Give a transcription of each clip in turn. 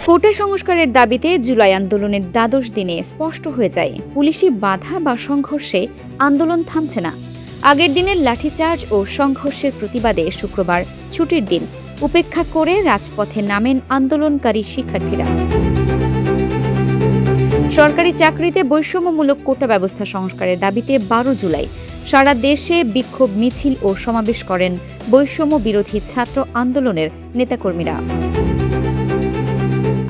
কোটা সংস্কারের দাবিতে জুলাই আন্দোলনের দ্বাদশ দিনে স্পষ্ট হয়ে যায় পুলিশি বাধা বা সংঘর্ষে আন্দোলন থামছে না। আগের দিনের লাঠিচার্জ ও সংঘর্ষের প্রতিবাদে শুক্রবার ছুটির দিন উপেক্ষা করে রাজপথে নামেন আন্দোলনকারী শিক্ষার্থীরা। সরকারি চাকরিতে বৈষম্যমূলক কোটা ব্যবস্থা সংস্কারের দাবিতে ১২ জুলাই সারা দেশে বিক্ষোভ মিছিল ও সমাবেশ করেন বৈষম্য বিরোধী ছাত্র আন্দোলনের নেতাকর্মীরা।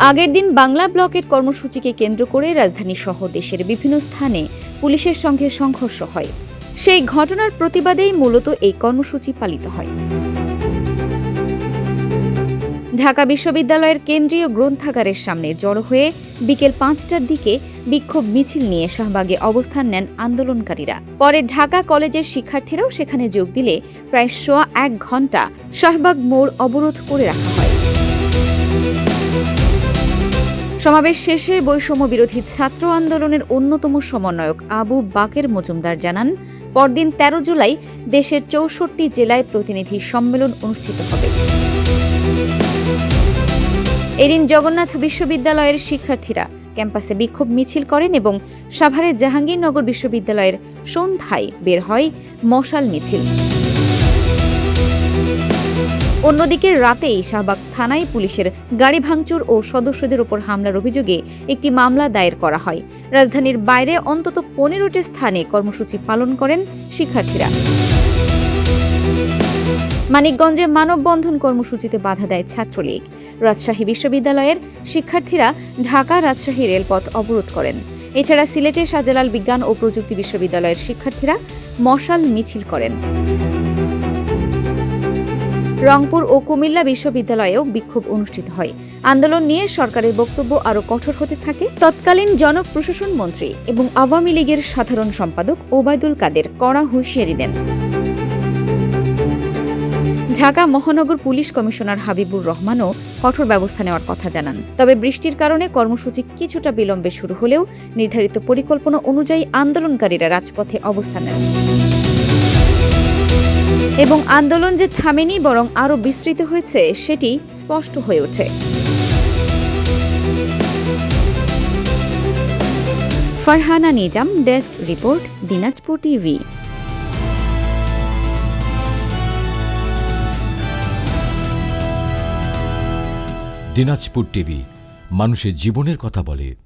আগের দিন বাংলা ব্লকের কর্মসূচিকে কেন্দ্র করে রাজধানী সহ দেশের বিভিন্ন স্থানে পুলিশের সঙ্গে সংঘর্ষ হয়। সেই ঘটনার প্রতিবাদেই মূলত এই কর্মসূচি পালিত হয়। ঢাকা বিশ্ববিদ্যালয়ের কেন্দ্রীয় গ্রন্থাগারের সামনে জড়ো হয়ে বিকেল ৫টার দিকে বিক্ষোভ মিছিল নিয়ে শাহবাগে অবস্থান নেন আন্দোলনকারীরা। পরে ঢাকা কলেজের শিক্ষার্থীরাও সেখানে যোগ দিলে প্রায় সোয়া ১ ঘণ্টা শাহবাগ মোড় অবরোধ করে রাখা হয়। সমাবেশ শেষে বৈষম্য বিরোধী ছাত্র আন্দোলনের অন্যতম সমন্বয়ক আবু বাকের মজুমদার জানান, পরদিন ১৩ জুলাই দেশের ৬৪ জেলায় প্রতিনিধি সম্মেলন অনুষ্ঠিত হবে। এদিন জগন্নাথ বিশ্ববিদ্যালয়ের শিক্ষার্থীরা ক্যাম্পাসে বিক্ষোভ মিছিল করেন এবং সাভারের জাহাঙ্গীরনগর বিশ্ববিদ্যালয়ের সন্ধ্যায় বের হয় মশাল মিছিল। অন্যদিকে রাতেই শাহবাগ থানায় পুলিশের গাড়ি ভাঙচুর ও সদস্যদের উপর হামলার অভিযোগে একটি মামলা দায়ের করা হয়। রাজধানীর বাইরে অন্তত ১৫টি স্থানে কর্মসূচি পালন করেন শিক্ষার্থীরা। মানিকগঞ্জে মানববন্ধন কর্মসূচিতে বাধা দেয় ছাত্রলীগ। রাজশাহী বিশ্ববিদ্যালয়ের শিক্ষার্থীরা ঢাকা রাজশাহী রেলপথ অবরোধ করেন। এছাড়া সিলেটে শাহজালাল বিজ্ঞান ও প্রযুক্তি বিশ্ববিদ্যালয়ের শিক্ষার্থীরা মশাল মিছিল করেন। রংপুর ও কুমিল্লা বিশ্ববিদ্যালয়েও বিক্ষোভ অনুষ্ঠিত হয়। আন্দোলন নিয়ে সরকারের বক্তব্য আরও কঠোর হতে থাকে। তৎকালীন জনপ্রশাসন মন্ত্রী এবং আওয়ামী লীগের সাধারণ সম্পাদক ওবায়দুল কাদের কড়া হুঁশিয়ারি দেন। ঢাকা মহানগর পুলিশ কমিশনার হাবিবুর রহমানও কঠোর ব্যবস্থা নেওয়ার কথা জানান। তবে বৃষ্টির কারণে কর্মসূচি কিছুটা বিলম্বে শুরু হলেও নির্ধারিত পরিকল্পনা অনুযায়ী আন্দোলনকারীরা রাজপথে অবস্থান নেন এবং আন্দোলন যে থামেনি বরং আরও বিস্তৃত হয়েছে সেটি স্পষ্ট হয়ে ওঠে। Farhana Nizam, desk report, Dinajpur TV. Dinajpur TV মানুষের জীবনের কথা বলে।